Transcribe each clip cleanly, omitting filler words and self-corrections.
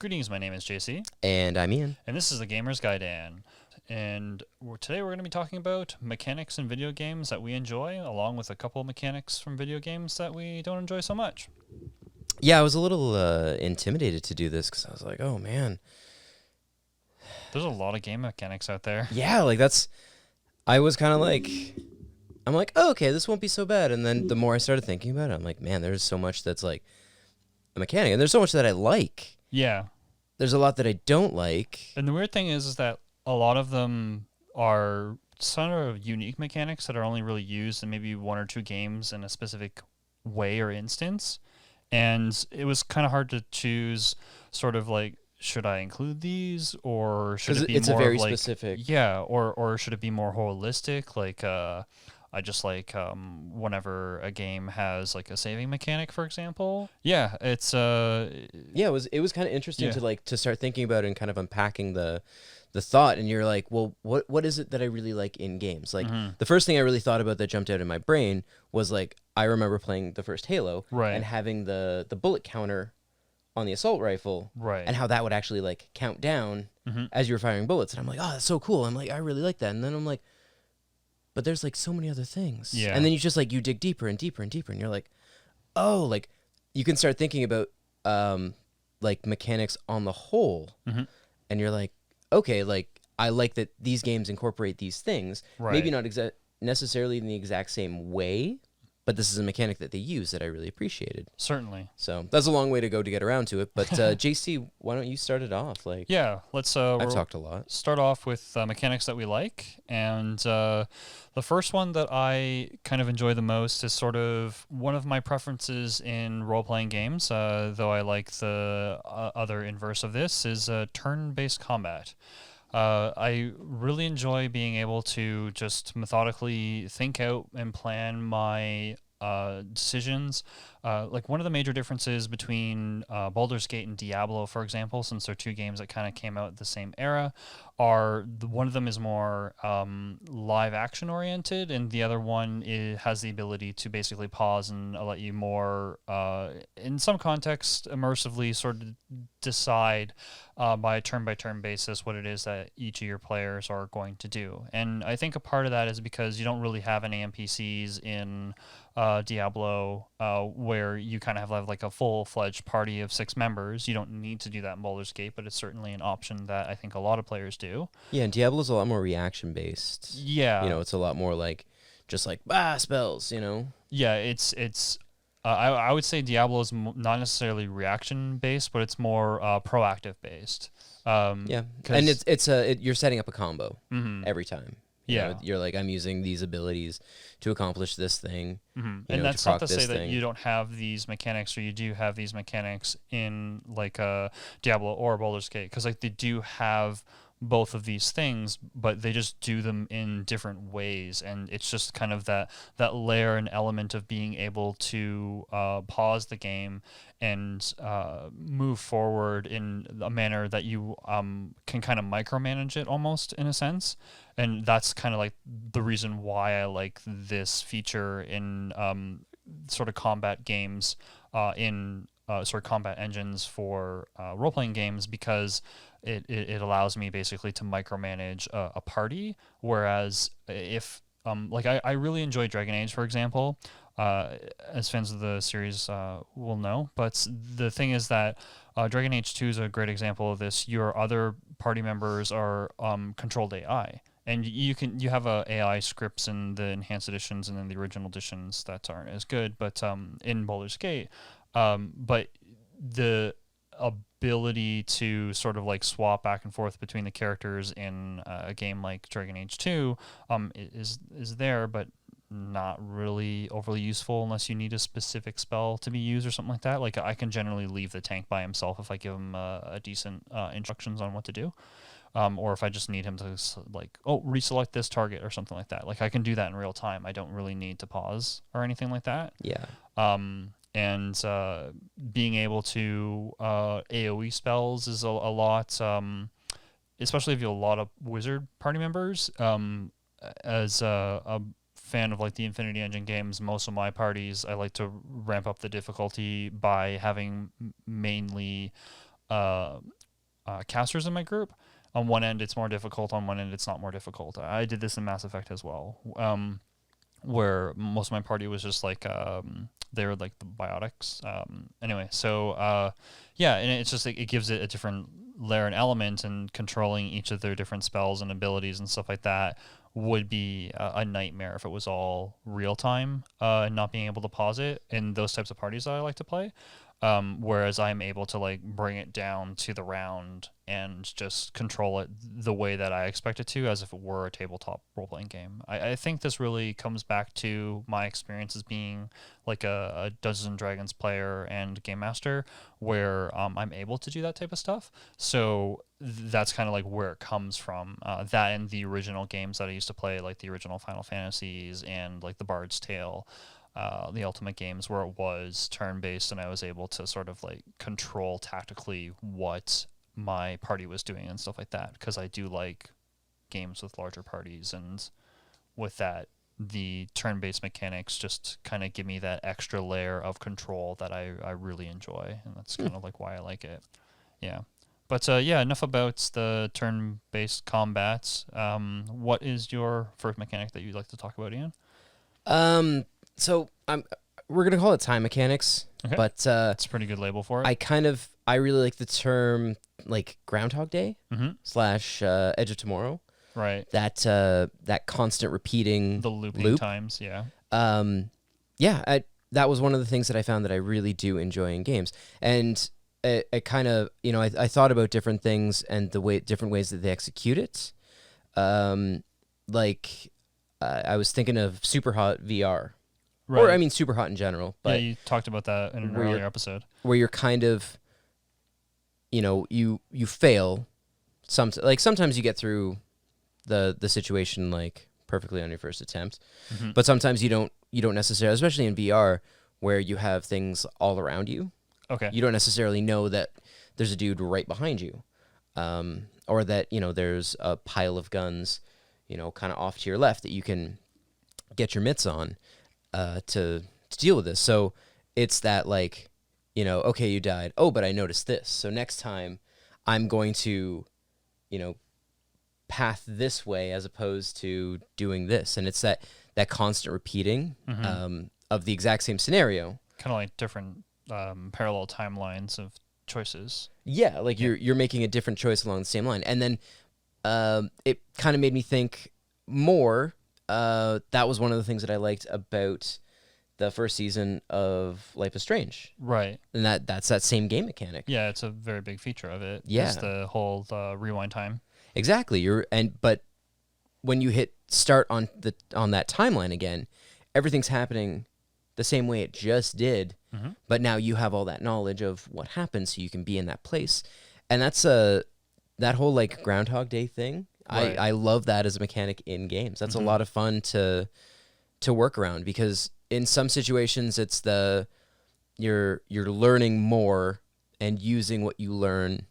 Greetings, my name is JC. And I'm Ian. And this is the Gamer's Gaiden. And today we're going to be talking about mechanics in video games that we enjoy, along with a couple of mechanics from video games that we don't enjoy so much. Yeah, I was a little intimidated to do this because I was like, oh, man. There's a lot of game mechanics out there. Yeah, I was kind of like, I'm like, oh, okay, this won't be so bad. And then the more I started thinking about it, I'm like, man, there's so much that's like a mechanic. And there's so much that I like. Yeah. There's a lot that I don't like. And the weird thing is that a lot of them are sort of unique mechanics that are only really used in maybe one or two games in a specific way or instance. And it was kind of hard to choose sort of like, should I include these, or should it be it's more a very like, specific. Yeah, or should it be more holistic? Like, I just like whenever a game has like a saving mechanic, for example. Yeah, it's Yeah, it was kind of interesting Yeah. to start thinking about it and kind of unpacking the thought. And you're like, well, what is it that I really like in games? Like the first thing I really thought about that jumped out in my brain was like, I remember playing the first Halo Right. and having the bullet counter on the assault rifle, Right. and how that would actually like count down as you were firing bullets. And I'm like, oh, that's so cool. I'm like, I really like that. And then I'm like, but there's like so many other things. Yeah. And then you just like, you dig deeper and deeper and deeper, and you're like, oh, like you can start thinking about like mechanics on the whole. And you're like, okay, like I like that these games incorporate these things. Right. Maybe not necessarily in the exact same way, but this is a mechanic that they use that I really appreciated. Certainly. So that's a long way to go to get around to it. But JC, why don't you start it off? Like, Yeah, let's I've talked a lot. start off with mechanics that we like. And the first one that I kind of enjoy the most is sort of one of my preferences in role-playing games, though I like the other inverse of this, is turn-based combat. I really enjoy being able to just methodically think out and plan my decisions. Like one of the major differences between Baldur's Gate and Diablo, for example, since they're two games that kind of came out at the same era, one of them is more live action oriented, and the other one has the ability to basically pause and let you more, in some context, immersively sort of decide by a turn-by-turn basis what it is that each of your players are going to do. And I think a part of that is because you don't really have any NPCs in Diablo, where you kind of have like a full-fledged party of 6 members. You don't need to do that in Baldur's Gate, but it's certainly an option that I think a lot of players do. Yeah, and Diablo's a lot more reaction-based. Yeah. You know, it's a lot more like, just like, spells, you know? Yeah, it's I would say Diablo is not necessarily reaction-based, but it's more proactive-based. Yeah, and you're setting up a combo every time. You Yeah. know, you're like, I'm using these abilities to accomplish this thing. And know, that's to not proc to say this that thing. you don't have these mechanics, or you do have these mechanics in like Diablo or Baldur's Gate, because like they do have both of these things, but they just do them in different ways, and it's just kind of that layer and element of being able to pause the game and move forward in a manner that you can kind of micromanage it almost, in a sense. And that's kind of like the reason why I like this feature in sort of combat games, in sort of combat engines for role-playing games, because it allows me basically to micromanage a party. Whereas if like I really enjoy Dragon Age, for example, as fans of the series will know. But the thing is that Dragon Age 2 is a great example of this. Your other party members are controlled AI. And you have AI scripts in the enhanced editions and in the original editions that aren't as good, but in Baldur's Gate, but the ability to sort of like swap back and forth between the characters in a game like Dragon Age 2 is there, but not really overly useful unless you need a specific spell to be used or something like that. Like I can generally leave the tank by himself if I give him a decent instructions on what to do. Or if I just need him to like, reselect this target or something like that. Like I can do that in real time. I don't really need to pause or anything like that. Yeah. And being able to AoE spells is a lot, especially if you have a lot of wizard party members. As a fan of like the Infinity Engine games, most of my parties I like to ramp up the difficulty by having mainly casters in my group. On one end, it's more difficult. On one end, it's not more difficult. I did this in Mass Effect as well, where most of my party was just like they were like the biotics. Anyway, so yeah, and it's just it gives it a different layer and element, and controlling each of their different spells and abilities and stuff like that would be a nightmare if it was all real time and not being able to pause it in those types of parties that I like to play. Whereas I'm able to like bring it down to the round and just control it the way that I expect it to, as if it were a tabletop role-playing game. I think this really comes back to my experience as being like a Dungeons and Dragons player and game master, where I'm able to do that type of stuff. So that's kind of like where it comes from. That and the original games that I used to play, like the original Final Fantasies and like the Bard's Tale. The Ultimate games, where it was turn-based and I was able to sort of like control tactically what my party was doing and stuff like that, because I do like games with larger parties, and with that, the turn-based mechanics just kind of give me that extra layer of control that I really enjoy, and that's kind of like why I like it. Yeah. But yeah, enough about the turn-based combats. What is your first mechanic that you'd like to talk about, Ian? So we're gonna call it time mechanics, Okay. but That's a pretty good label for it. I really like the term like Groundhog Day / Edge of Tomorrow. Right. That constant repeating The looping loop. times, yeah. That was one of the things that I found that I really do enjoy in games, and it kind of I thought about different things and different ways that they execute it. I was thinking of Superhot VR. Right. Or, I mean, Superhot in general. But yeah, you talked about that in an earlier episode. Where you're kind of, you fail. Sometimes you get through the situation, like, perfectly on your first attempt. Mm-hmm. But sometimes you don't necessarily, especially in VR, where you have things all around you. Okay. You don't necessarily know that there's a dude right behind you. Or that, there's a pile of guns, kind of off to your left that you can get your mitts on. To deal with this. So it's that like, okay, you died. Oh, but I noticed this. So next time I'm going to, path this way as opposed to doing this. And it's that constant repeating of the exact same scenario. Kind of like different parallel timelines of choices. Yeah, like you're making a different choice along the same line. And then it kind of made me think more. That was one of the things that I liked about the first season of Life is Strange. Right. And that's that same game mechanic. Yeah, it's a very big feature of it. Yeah. It's the whole rewind time. Exactly. But when you hit start on that timeline again, everything's happening the same way it just did. Mm-hmm. But now you have all that knowledge of what happened, so you can be in that place. And that's that whole like Groundhog Day thing. Right. I love that as a mechanic in games. That's a lot of fun to work around, because in some situations it's you're learning more and using what you learn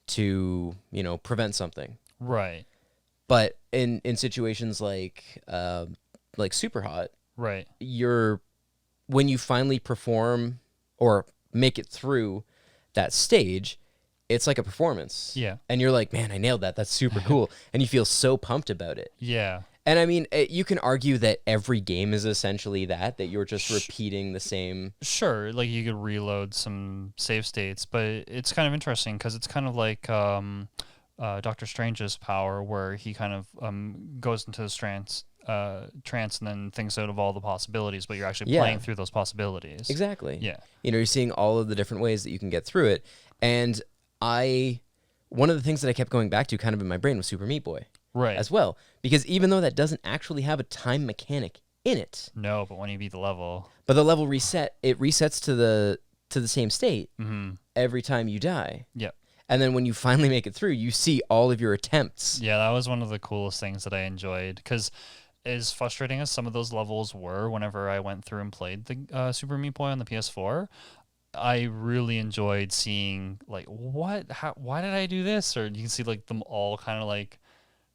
to prevent something. Right. But in situations like Superhot, right, when you finally perform or make it through that stage, it's like a performance. Yeah. And you're like, man, I nailed that. That's super cool. And you feel so pumped about it. Yeah. And I mean, you can argue that every game is essentially that you're just repeating the same. Sure. Like you could reload some save states, but it's kind of interesting because it's kind of like Doctor Strange's power, where he kind of goes into this trance and then thinks out of all the possibilities, but you're actually playing through those possibilities. Exactly. Yeah. You're seeing all of the different ways that you can get through it. And one of the things that I kept going back to kind of in my brain was Super Meat Boy. Right. As well. Because even though that doesn't actually have a time mechanic in it. No, but when you beat the level. But the level resets to the same state every time you die. Yep. And then when you finally make it through, you see all of your attempts. Yeah, that was one of the coolest things that I enjoyed, because as frustrating as some of those levels were whenever I went through and played the Super Meat Boy on the PS4, I really enjoyed seeing like why did I do this? Or you can see like them all kind of like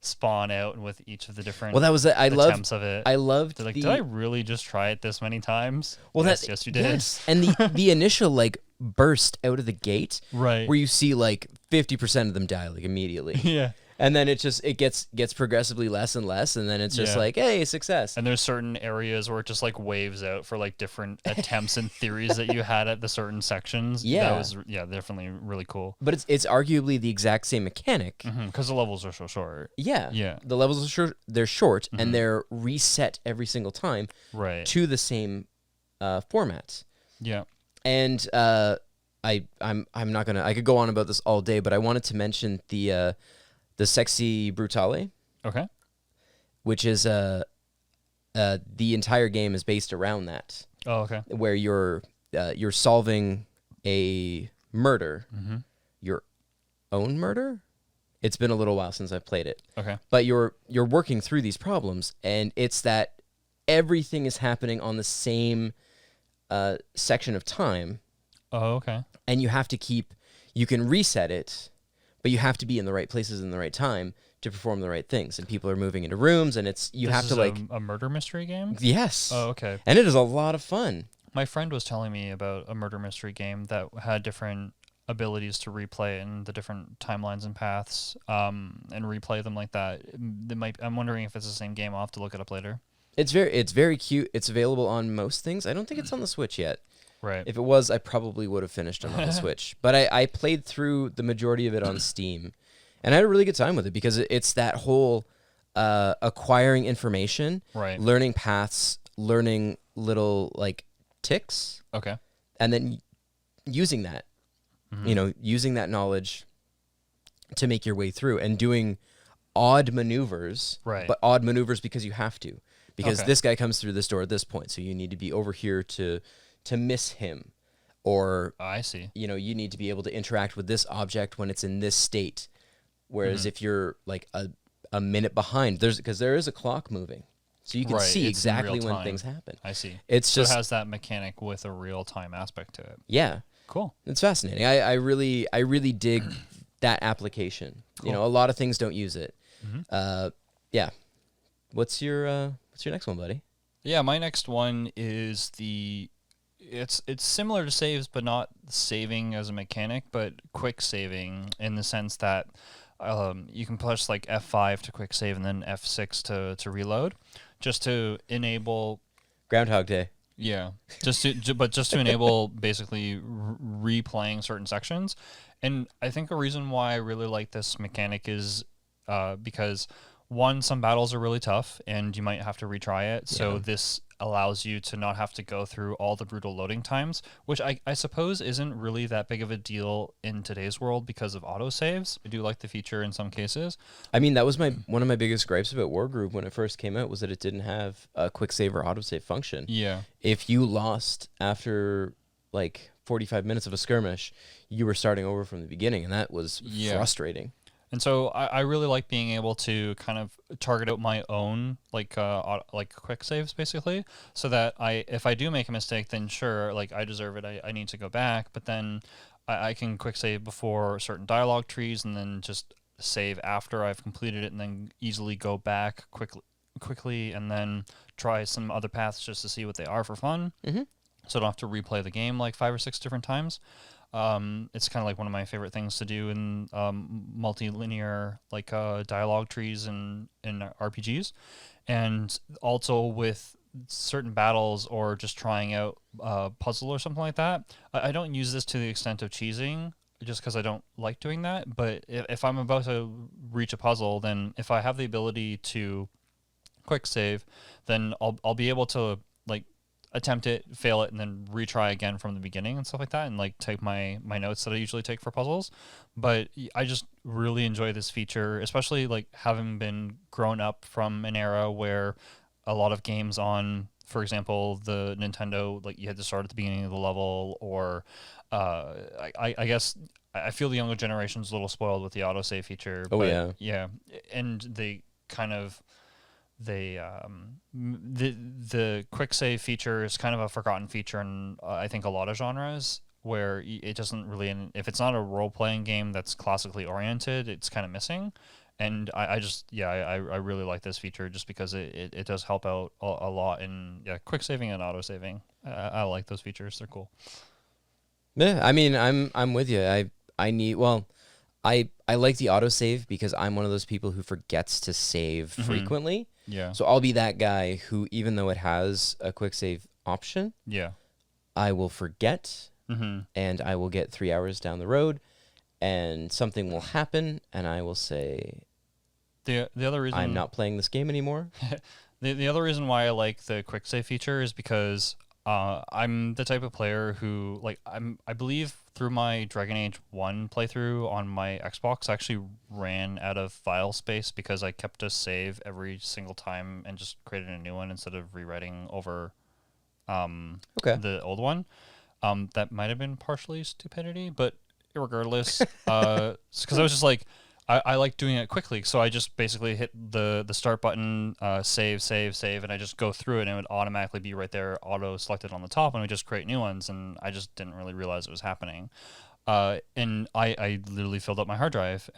spawn out, and with each of the different attempts of it. I loved did I really just try it this many times? Well, yes, you did. Yes. And the initial like burst out of the gate, Right. where you see like 50% of them die like immediately. Yeah. And then it gets progressively less and less, and then it's just Yeah. like, hey, success. And there's certain areas where it just like waves out for like different attempts and theories that you had at the certain sections. Yeah. That was definitely really cool. But it's arguably the exact same mechanic. Because the levels are so short. Yeah. Yeah. The levels are short, they're short, and they're reset every single time Right. to the same formats. Yeah. And I'm not gonna. I could go on about this all day, but I wanted to mention the Sexy Brutale, Okay. which is the entire game is based around that, Oh, okay. where you're solving a murder, your own murder. It's been a little while since I've played it, Okay. but you're working through these problems, and it's that everything is happening on the same section of time, Oh, okay. and you have to you can reset it, but you have to be in the right places in the right time to perform the right things, and people are moving into rooms, and you This have is to like a murder mystery game. yes. Oh, okay. And it is a lot of fun. My friend was telling me about a murder mystery game that had different abilities to replay in the different timelines and paths, and replay them like that. I'm wondering if it's the same game. I'll have to look it up later. It's very cute. It's available on most things. I don't think it's on the Switch yet. Right. If it was, I probably would have finished it on the Switch. But I played through the majority of it on Steam, and I had a really good time with it because it's that whole acquiring information, Right. learning paths, learning little like ticks, Okay. and then using that, using that knowledge to make your way through and doing odd maneuvers, Right. but odd maneuvers because you have to. Because Okay. this guy comes through this door at this point, so you need to be over here to miss him, or I see. you need to be able to interact with this object when it's in this state. Whereas if you're like a minute behind, because there is a clock moving, so you can Right, see it's in real exactly when time. things happen. I see. It's So just it has that mechanic with a real time aspect to it. yeah, Cool. it's fascinating. I really dig that application. Cool. A lot of things don't use it. Mm-hmm. Yeah. What's your next one, buddy? Yeah, my next one is it's similar to saves, but not saving as a mechanic, but quick saving in the sense that you can push like F5 to quick save and then F6 to reload, just to enable. Groundhog Day. Yeah, just to enable basically replaying certain sections, and I think a reason why I really like this mechanic is because one, some battles are really tough and you might have to retry it. So Yeah. this allows you to not have to go through all the brutal loading times, which I suppose isn't really that big of a deal in today's world because of autosaves. I do like the feature in some cases. I mean, that was one of my biggest gripes about Wargroove when it first came out, was that it didn't have a quick save or autosave function. Yeah. If you lost after like 45 minutes of a skirmish, you were starting over from the beginning, and that was frustrating. And so I really like being able to kind of target out my own like quick saves basically, so that if I do make a mistake, then sure, like I deserve it. I need to go back, but then I can quick save before certain dialogue trees, and then just save after I've completed it, and then easily go back quickly, and then try some other paths just to see what they are for fun. Mm-hmm. So I don't have to replay the game like 5 or 6 different times. It's kind of like one of my favorite things to do in multilinear like dialogue trees in RPGs, and also with certain battles or just trying out a puzzle or something like that. I don't use this to the extent of cheesing, just because I don't like doing that. But if I'm about to reach a puzzle, then if I have the ability to quick save, then I'll be able to like attempt it, fail it, and then retry again from the beginning and stuff like that, and like take my notes that I usually take for puzzles. But I just really enjoy this feature, especially like having been grown up from an era where a lot of games on, for example, the Nintendo, like you had to start at the beginning of the level, or I guess I feel the younger generation's a little spoiled with the autosave feature. Oh, but yeah. And they kind of the quick save feature is kind of a forgotten feature in I think a lot of genres, where it doesn't really, if it's not a role-playing game that's classically oriented, it's kind of missing. And I really like this feature just because it does help out a lot in quick saving and auto saving. I like those features. They're cool. Yeah, I mean, I'm with you. I need well, I like the autosave because I'm one of those people who forgets to save frequently. Yeah. So I'll be that guy who, even though it has a quick save option, Yeah. I will forget, and I will get 3 hours down the road, and something will happen, and I will say, The other reason I'm not playing this game anymore. the other reason why I like the quick save feature is because I'm the type of player who I believe through my Dragon Age 1 playthrough on my Xbox I actually ran out of file space because I kept a save every single time and just created a new one instead of rewriting over the old one. That might have been partially stupidity, but regardless, because I was just like, I like doing it quickly, so I just basically hit the start button, save, and I just go through it, and it would automatically be right there, auto selected on the top, and we just create new ones, and I just didn't really realize it was happening. And I literally filled up my hard drive,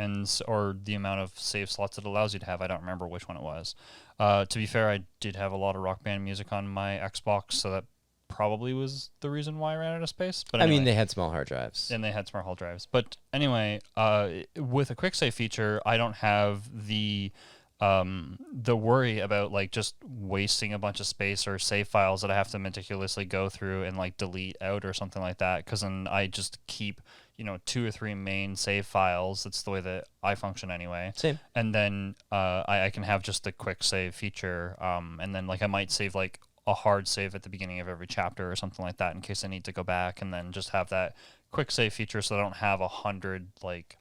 or the amount of save slots it allows you to have. I don't remember which one it was. To be fair, I did have a lot of Rock Band music on my Xbox, so that probably was the reason why I ran out of space. But anyway, I mean, they had small hard drives. and they had smart hard drives. But anyway, with a quick save feature, I don't have the worry about like just wasting a bunch of space or save files that I have to meticulously go through and like delete out or something like that. Because then I just keep 2 or 3 main save files. That's the way that I function anyway. Same. And then I can have just the quick save feature. And then like I might save like a hard save at the beginning of every chapter or something like that in case I need to go back, and then just have that quick save feature so I don't have 100 like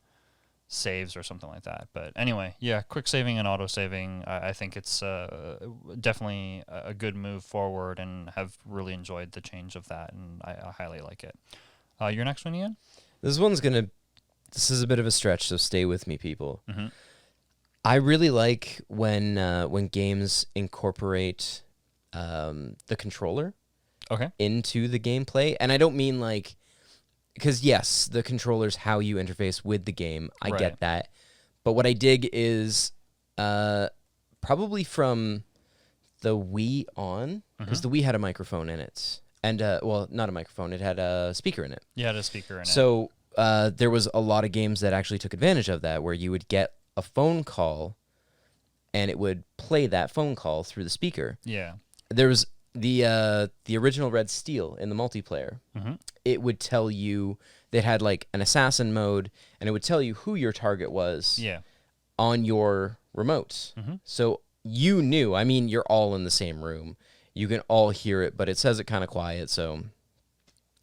saves or something like that. But anyway, yeah, quick saving and auto saving, I think it's definitely a good move forward, and have really enjoyed the change of that, and I highly like it. Your next one, Ian? This is a bit of a stretch, so stay with me, people. Mm-hmm. I really like when games incorporate the controller into the gameplay. And I don't mean like, because yes, the controller's how you interface with the game. I get that. But what I dig is probably from the Wii on, because the Wii had a microphone in it. And, well, not a microphone, it had a speaker in it. Yeah, it had a speaker in it. So there was a lot of games that actually took advantage of that, where you would get a phone call and it would play that phone call through the speaker. Yeah. There was the original Red Steel in the multiplayer. It would tell you, they had like an assassin mode, and it would tell you who your target was on your remote. So you knew, I mean, you're all in the same room. You can all hear it, but it says it kind of quiet, so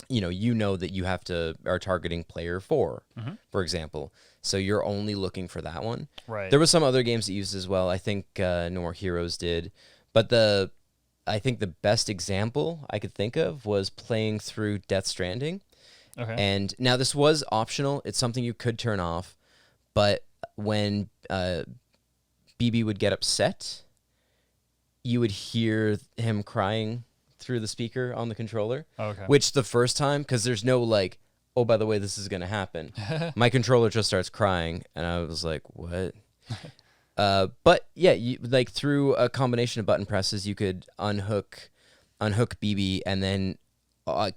you know that you are targeting player 4, for example. So you're only looking for that one. Right. There was some other games that used as well. I think No More Heroes did. But I think the best example I could think of was playing through Death Stranding. Okay. And now this was optional. It's something you could turn off. But when BB would get upset, you would hear him crying through the speaker on the controller. Okay. Which the first time, because there's no like, oh, by the way, this is going to happen. My controller just starts crying, and I was like, what? But yeah, like through a combination of button presses, you could unhook BB, and then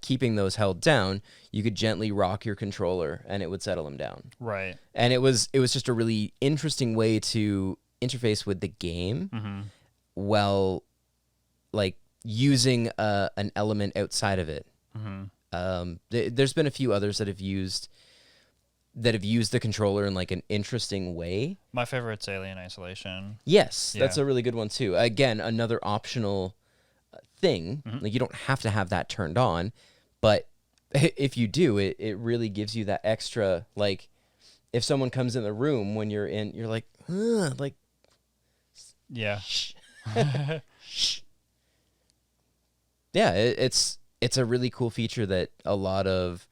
keeping those held down, you could gently rock your controller, and it would settle him down. Right. And it was just a really interesting way to interface with the game, while like using an element outside of it. There's been a few others that have used the controller in like an interesting way. My favorite's Alien Isolation. Yes, Yeah. that's a really good one too. Again, another optional thing. Like you don't have to have that turned on, but if you do, it really gives you that extra, like if someone comes in the room when you're in, you're like, like Yeah. shh. Shh. Yeah, it's a really cool feature that a lot of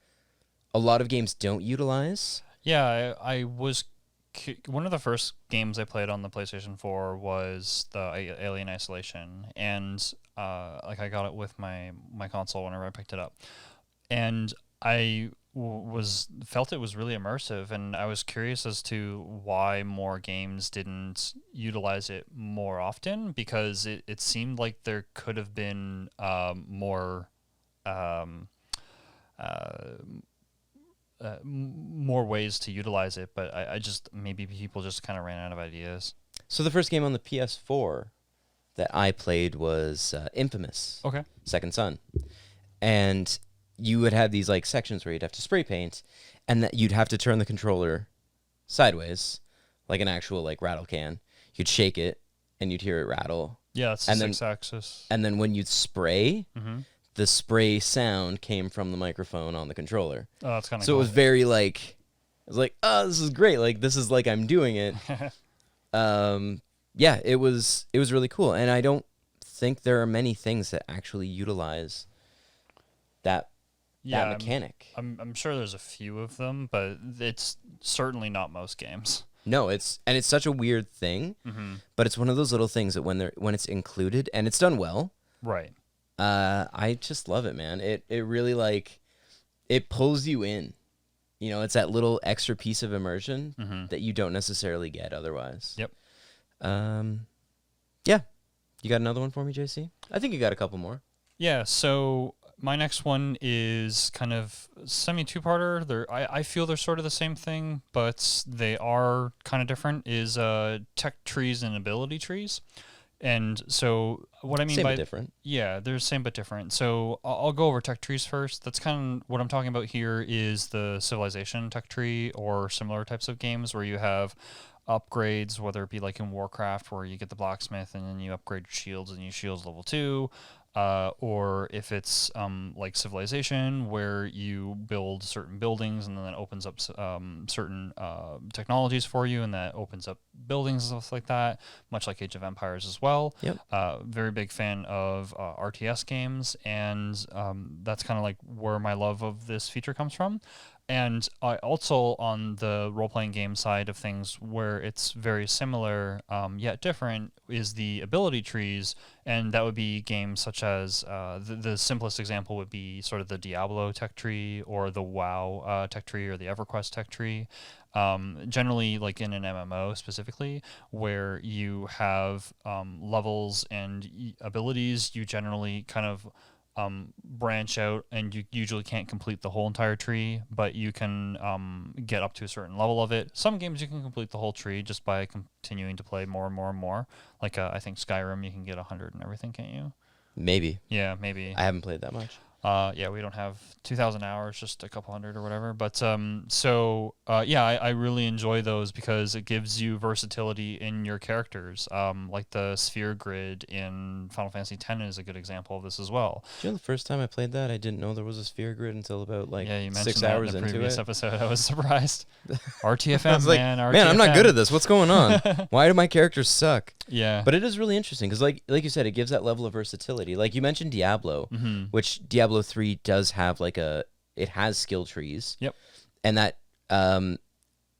games don't utilize. Yeah, I was one of the first games I played on the PlayStation 4 was the Alien Isolation, and like I got it with my console whenever I picked it up, and I felt it was really immersive, and I was curious as to why more games didn't utilize it more often, because it seemed like there could have been more more ways to utilize it, but I just maybe people just kind of ran out of ideas. So the first game on the PS4 that I played was Infamous. Okay. Second Son. And you would have these like sections where you'd have to spray paint, and that you'd have to turn the controller sideways, like an actual like rattle can. You'd shake it, and you'd hear it rattle. Yeah, it's and six-axis. And then when you'd spray, Mm-hmm. the spray sound came from the microphone on the controller. Oh, that's kind of so cool. it was very like, I was like, oh, this is great. Like this is like I'm doing it. Yeah, it was really cool, and I don't think there are many things that actually utilize that mechanic. I'm sure there's a few of them, but it's certainly not most games. No, it's such a weird thing, but it's one of those little things that when it's included and it's done well, Right. I just love it, man. It really like it pulls you in. You know, it's that little extra piece of immersion that you don't necessarily get otherwise. Yep. Yeah. You got another one for me, JC? I think you got a couple more. Yeah, so my next one is kind of semi-two-parter. I feel they're sort of the same thing, but they are kind of different, is tech trees and ability trees. And so what I mean same by... but different. Yeah, they're same but different. So I'll go over tech trees first. That's kind of what I'm talking about here is the Civilization tech tree or similar types of games where you have upgrades, whether it be like in Warcraft where you get the blacksmith and then you upgrade your shields and your shields level 2, or if it's like Civilization where you build certain buildings and then that opens up certain technologies for you and that opens up buildings and stuff like that, much like Age of Empires as well. Yep. Very big fan of RTS games, and that's kind of like where my love of this feature comes from. And also on the role-playing game side of things, where it's very similar yet different, is the ability trees, and that would be games such as the simplest example would be sort of the Diablo tech tree or the WoW tech tree or the EverQuest tech tree. Generally, like in an MMO specifically, where you have levels and abilities, you generally kind of branch out, and you usually can't complete the whole entire tree, but you can get up to a certain level of it. Some games you can complete the whole tree just by continuing to play more and more and more. Like I think Skyrim, you can get 100 and everything, can't you? Maybe. Yeah, maybe. I haven't played that much. Yeah, we don't have 2,000 hours, just a couple hundred or whatever. But yeah, I really enjoy those because it gives you versatility in your characters. Like the sphere grid in Final Fantasy X is a good example of this as well. Do you know the first time I played that, I didn't know there was a sphere grid until about like you 6 hours in the into previous it. episode. I was surprised. RTFM, I was like, man, RTFM. man, I'm not good at this. What's going on? Why do my characters suck? Yeah. But it is really interesting because, like you said, it gives that level of versatility. Like you mentioned Diablo, which Diablo 3 does have it has skill trees. Yep. And that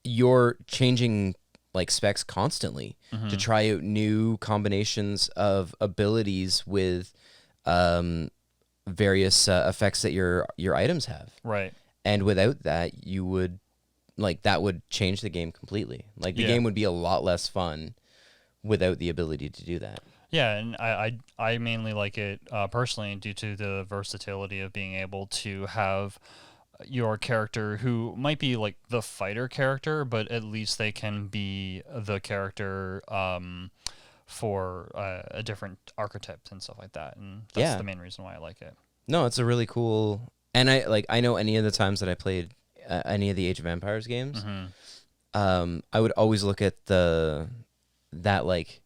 you're changing like specs constantly to try out new combinations of abilities with various effects that your items have. Right. And without that, you would that would change the game completely. Like the game would be a lot less fun without the ability to do that. Yeah, and I mainly like it personally due to the versatility of being able to have your character who might be like the fighter character, but at least they can be the character for a different archetype and stuff like that. And that's the main reason why I like it. No, it's a really cool... And I know any of the times that I played any of the Age of Empires games, I would always look at that like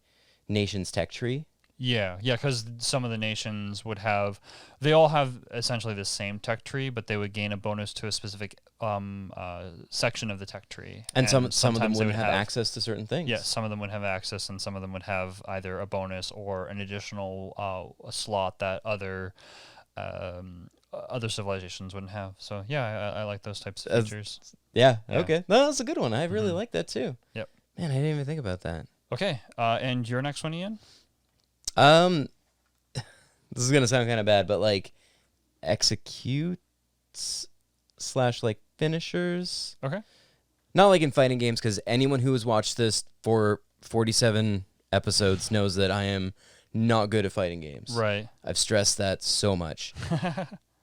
nation's tech tree. Yeah, because some of the nations would have, they all have essentially the same tech tree, but they would gain a bonus to a specific section of the tech tree. And some of them wouldn't have access to certain things. Yeah, some of them would have access, and some of them would have either a bonus or an additional a slot that other civilizations wouldn't have. So yeah, I like those types of features. Yeah, okay. No, that's a good one. I really like that too. Yep. Man, I didn't even think about that. Okay, and your next one, Ian? This is gonna sound kind of bad, but like executes / like finishers. Okay. Not like in fighting games, because anyone who has watched this for 47 episodes knows that I am not good at fighting games. Right. I've stressed that so much.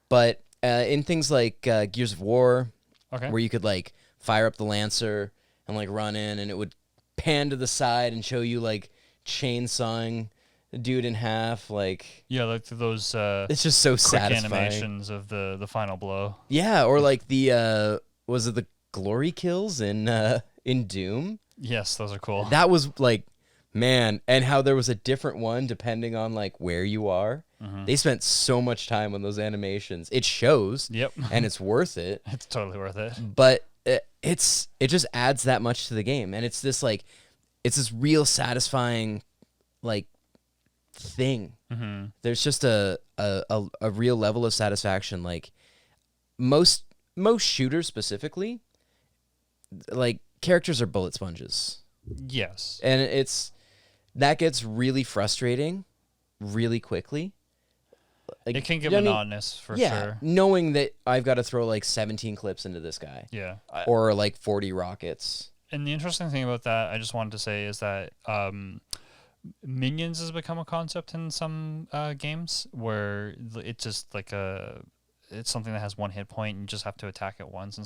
But in things like Gears of War, Okay. where you could like fire up the Lancer and like run in, and it would pan to the side and show you like chainsawing the dude in half. Like, Yeah, like those it's just so quick satisfying. animations of the final blow. Yeah, or like the was it the glory kills in Doom? Yes, those are cool. That was like, man, and how there was a different one depending on like where you are. They spent so much time on those animations. It shows, Yep. and it's worth it. It's totally worth it. But it just adds that much to the game, and it's this real satisfying like thing. There's just a real level of satisfaction. Like most shooters specifically, like characters are bullet sponges. Yes. And that gets really frustrating really quickly. Like, It can get I mean, monotonous for sure. knowing that I've got to throw like 17 clips into this guy. Yeah. Or like 40 rockets. And the interesting thing about that, I just wanted to say, is that minions has become a concept in some games where it's just like it's something that has one hit point and you just have to attack it once and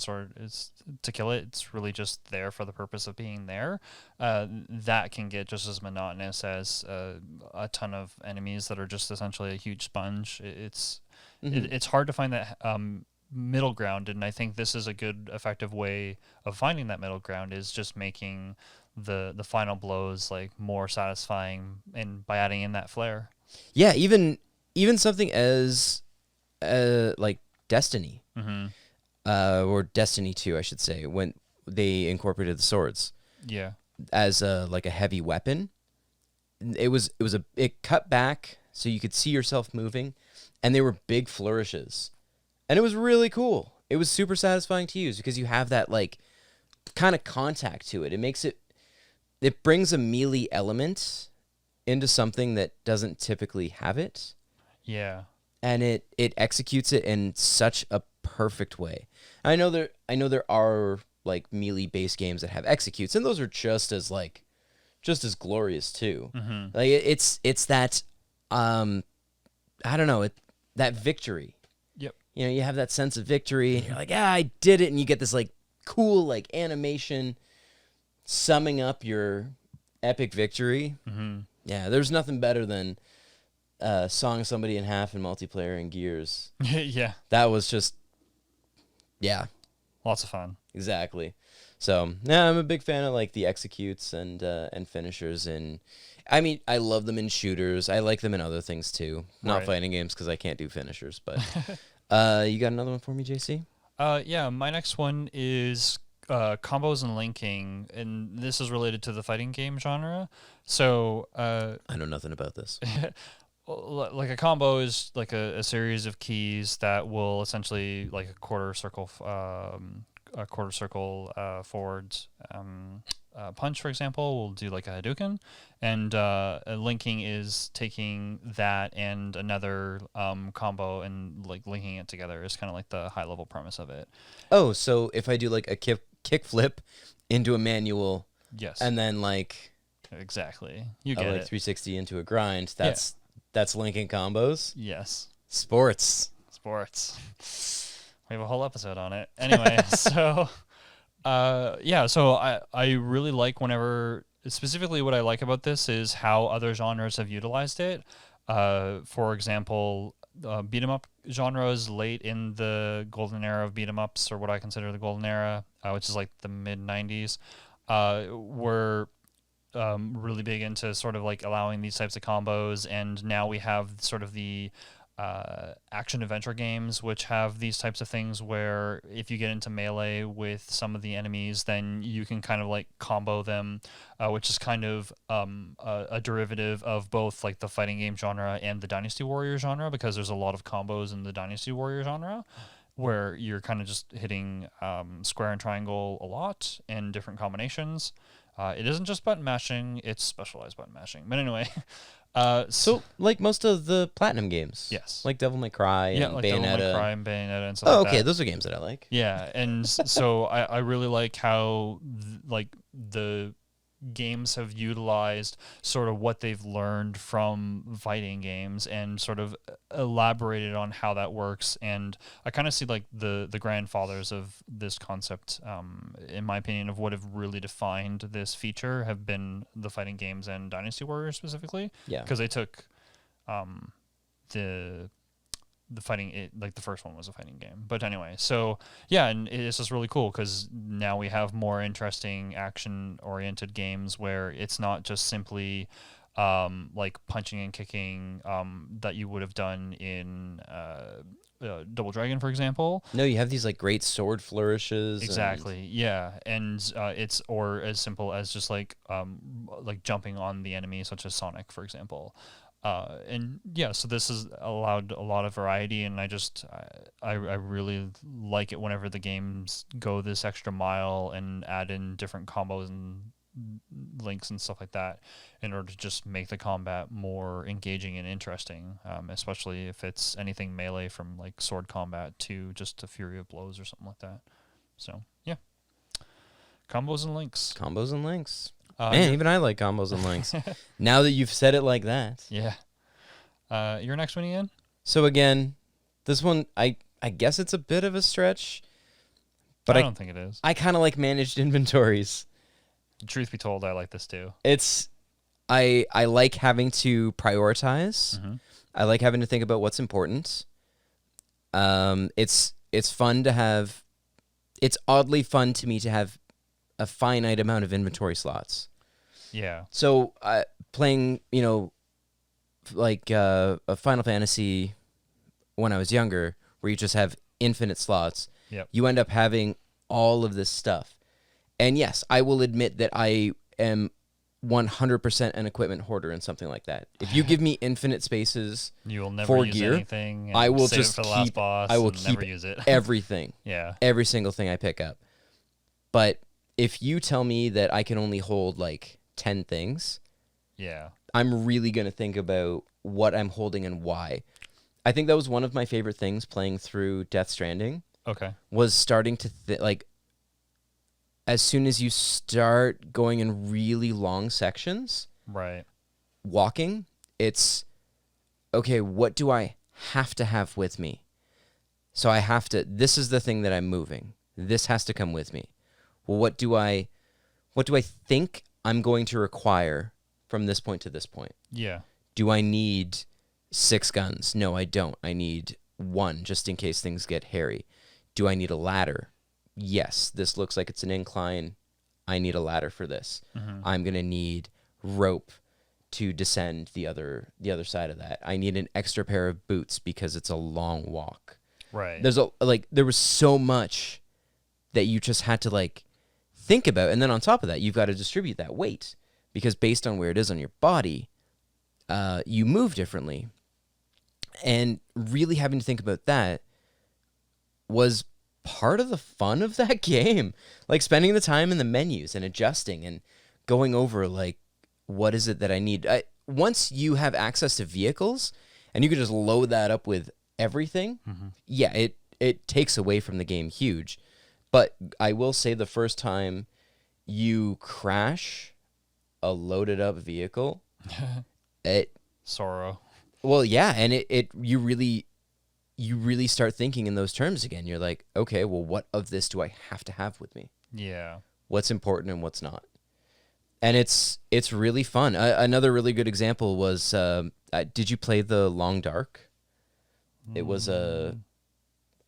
to kill it. It's really just there for the purpose of being there. That can get just as monotonous as a ton of enemies that are just essentially a huge sponge. It's hard to find that middle ground, and I think this is a good effective way of finding that middle ground, is just making the final blows like more satisfying, and by adding in that flair. Yeah, even something as like Destiny, or Destiny 2, I should say, when they incorporated the swords, as like a heavy weapon. It cut back so you could see yourself moving, and they were big flourishes, and it was really cool. It was super satisfying to use because you have that like kind of contact to it. It brings a melee element into something that doesn't typically have it. Yeah. And it executes it in such a perfect way. I know there are like melee based games that have executes, and those are just as glorious too. Like it's that I don't know, that victory. Yep. You know, you have that sense of victory, and you're like, I did it, and you get this like cool like animation summing up your epic victory. Yeah, there's nothing better than sawing somebody in half in multiplayer in Gears. Yeah. That was just, yeah. Lots of fun. Exactly. So, yeah, I'm a big fan of like the executes and finishers, and I mean, I love them in shooters. I like them in other things too. Not fighting games because I can't do finishers, but you got another one for me, JC? Yeah, my next one is combos and linking, and this is related to the fighting game genre. So I know nothing about this. Like a combo is like a series of keys that will essentially, like a quarter circle forwards punch, for example, will do like a Hadouken, and linking is taking that and another combo and like linking it together is kind of like the high level premise of it. Oh, so if I do like a kick flip into a manual, Yes, and then like exactly, you get like it. 360 into a grind, that's linking combos. Yes, Sports. We have a whole episode on it. Anyway, so I really like whenever, specifically what I like about this is how other genres have utilized it. For example, beat 'em up genres late in the golden era of beat 'em ups, or what I consider the golden era, which is like the mid 90s, were really big into sort of like allowing these types of combos, and now we have sort of the action adventure games which have these types of things where if you get into melee with some of the enemies, then you can kind of like combo them, which is kind of a derivative of both like the fighting game genre and the Dynasty Warrior genre, because there's a lot of combos in the Dynasty Warrior genre where you're kind of just hitting square and triangle a lot in different combinations. It isn't just button mashing, it's specialized button mashing. But anyway, So like most of the Platinum games. yes. Like Devil May Cry and like Bayonetta. Devil May Cry and Bayonetta and stuff Oh, like okay, that. those are games that I like. Yeah, and so I really like how like the games have utilized sort of what they've learned from fighting games and sort of elaborated on how that works. And I kind of see like the grandfathers of this concept, in my opinion, of what have really defined this feature have been the fighting games and Dynasty Warriors specifically. Yeah. Because they took the fighting, like the first one was a fighting game, but anyway, so yeah, and it's just really cool because now we have more interesting action oriented games where it's not just simply like punching and kicking that you would have done in Double Dragon, for example. No, you have these like great sword flourishes. Exactly. Yeah, and it's or as simple as just like jumping on the enemy, such as Sonic, for example. And yeah, so this has allowed a lot of variety, and I really like it whenever the games go this extra mile and add in different combos and links and stuff like that in order to just make the combat more engaging and interesting, especially if it's anything melee from like sword combat to just a fury of blows or something like that. So yeah, combos and links. Combos and links. Man, even I like combos and links. Now that you've said it like that. Yeah. Your next one, Ian? So again, this one, I guess it's a bit of a stretch, but I don't think it is. I kind of like managed inventories. Truth be told, I like this too. I like having to prioritize. Mm-hmm. I like having to think about what's important. It's fun to have. It's oddly fun to me to have a finite amount of inventory slots. Yeah. So playing, like a Final Fantasy when I was younger, where you just have infinite slots, Yep. you end up having all of this stuff. And yes, I will admit that I am 100% an equipment hoarder and something like that. If you give me infinite spaces, you will never for use gear, anything. And I will save just it for the last keep. boss. I will and keep never use it. everything. Yeah. Every single thing I pick up. But if you tell me that I can only hold like 10 things, Yeah. I'm really going to think about what I'm holding and why. I think that was one of my favorite things playing through Death Stranding. Okay. Was starting to like, as soon as you start going in really long sections, Right. walking, it's okay, what do I have to have with me? So I have to, this is the thing that I'm moving. This has to come with me. Well, what do I think I'm going to require from this point to this point? Yeah. Do I need 6 guns? No, I don't. I need 1 just in case things get hairy. Do I need a ladder? Yes, this looks like it's an incline. I need a ladder for this. Mm-hmm. I'm going to need rope to descend the other side of that. I need an extra pair of boots because it's a long walk. Right. There was so much that you just had to like think about, and then on top of that, you've got to distribute that weight because based on where it is on your body, you move differently. And really having to think about that was part of the fun of that game. Like spending the time in the menus and adjusting and going over like, what is it that I need? Once you have access to vehicles and you can just load that up with everything, Mm-hmm. yeah, it takes away from the game huge. But I will say the first time you crash a loaded up vehicle, Sorrow. well, yeah, and you really start thinking in those terms again. You're like, okay, well, what of this do I have to have with me? Yeah. What's important and what's not? And it's really fun. Another really good example was, did you play The Long Dark? It was I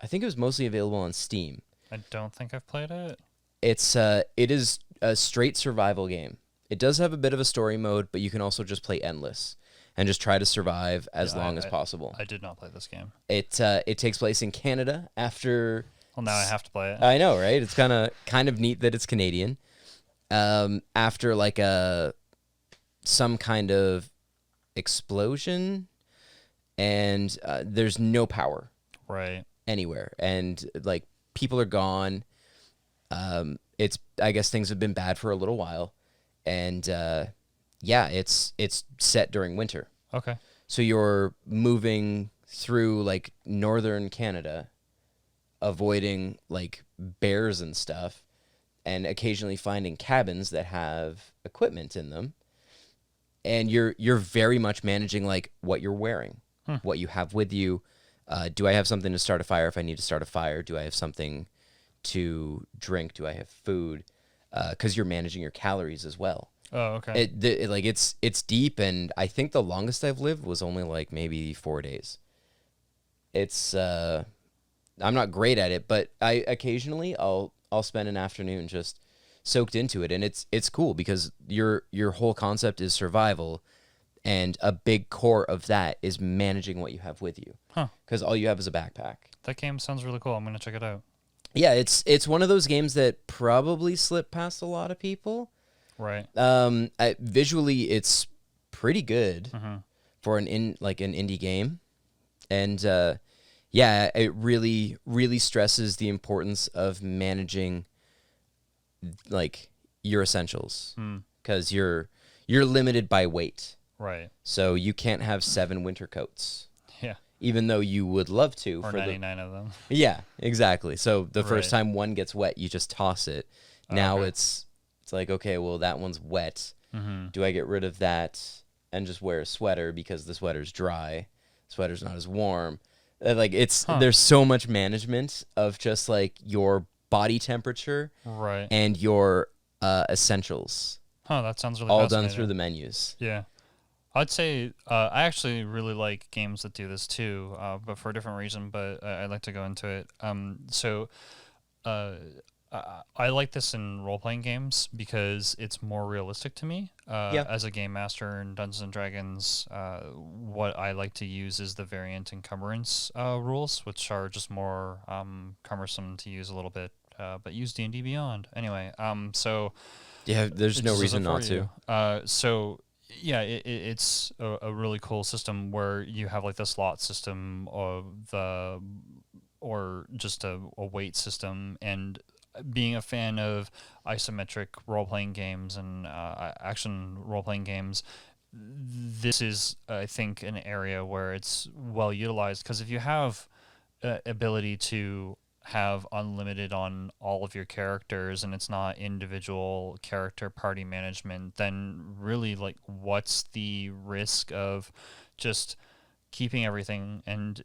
think it was mostly available on Steam. I don't think I've played it. It is a straight survival game. It does have a bit of a story mode, but you can also just play endless and just try to survive as long as possible. I did not play this game. It takes place in Canada after. Well, now I have to play it. I know, right? It's kind of neat that it's Canadian. After like some kind of explosion, and there's no power Right. anywhere, and like people are gone. I guess things have been bad for a little while, and yeah, it's set during winter. Okay. So you're moving through like northern Canada, avoiding like bears and stuff, and occasionally finding cabins that have equipment in them, and you're very much managing like what you're wearing, what you have with you. Do I have something to start a fire if I need to start a fire? Do I have something to drink? Do I have food? Because you're managing your calories as well. Oh, okay. It's deep, and I think the longest I've lived was only like maybe 4 days. It's I'm not great at it, but occasionally I'll spend an afternoon just soaked into it, and it's cool because your whole concept is survival, and a big core of that is managing what you have with you. Huh. Because all you have is a backpack. That game sounds really cool. I'm gonna check it out. Yeah, it's one of those games that probably slipped past a lot of people. Right. Visually, it's pretty good Mm-hmm. for an indie game, and yeah, it really really stresses the importance of managing like your essentials, because you're limited by weight, Right. so you can't have 7 winter coats, Yeah. even though you would love to. Or 99 of them. Yeah, exactly. So the first Right. time one gets wet, you just toss it. Now Okay. it's like, okay, well, that one's wet. Mm-hmm. Do I get rid of that and just wear a sweater because the sweater's dry? Sweater's not as warm. There's so much management of just like your body temperature Right. and your essentials, Huh. That sounds really all done fascinating. through the menus. Yeah. I'd say I actually really like games that do this too, but for a different reason. But I'd like to go into it. I like this in role-playing games because it's more realistic to me. Yeah. As a game master in Dungeons and Dragons, what I like to use is the variant encumbrance rules, which are just more cumbersome to use a little bit, but use D&D Beyond. Anyway, so Yeah, there's it no just does it reason not for to. you. So yeah, it's a really cool system where you have like the slot system or just a weight system. And being a fan of isometric role-playing games and action role-playing games, this is, I think, an area where it's well utilized, because if you have ability to have unlimited on all of your characters and it's not individual character party management, then really, like, what's the risk of just keeping everything? And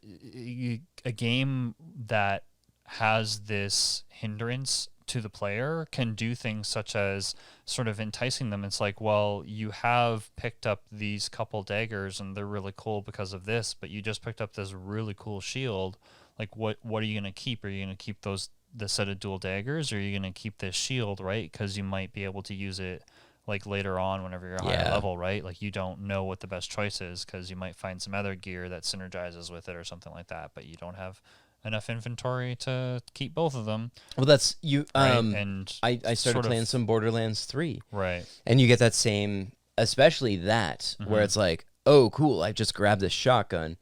a game that has this hindrance to the player can do things such as sort of enticing them. It's like, well, you have picked up these couple daggers and they're really cool because of this, but you just picked up this really cool shield. Like, what are you going to keep? Are you going to keep the set of dual daggers, or are you going to keep this shield, right? Because you might be able to use it like later on whenever you're higher Yeah. level, right? Like, you don't know what the best choice is because you might find some other gear that synergizes with it or something like that, but you don't have enough inventory to keep both of them. Well, that's you. Right? And I started sort of- playing some Borderlands 3. Right. And you get that same, especially that, where it's like, oh, cool, I just grabbed this shotgun,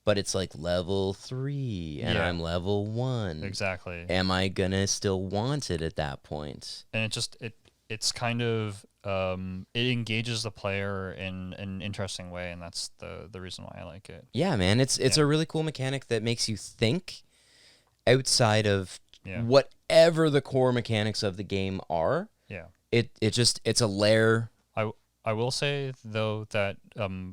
but it's like level 3, and Yeah. I'm level 1. Exactly. Am I gonna still want it at that point? And it's kind of it engages the player in an interesting way, and that's the reason why I like it. Yeah, man, it's Yeah. a really cool mechanic that makes you think outside of Yeah. whatever the core mechanics of the game are. Yeah. It's a layer. I will say, though, that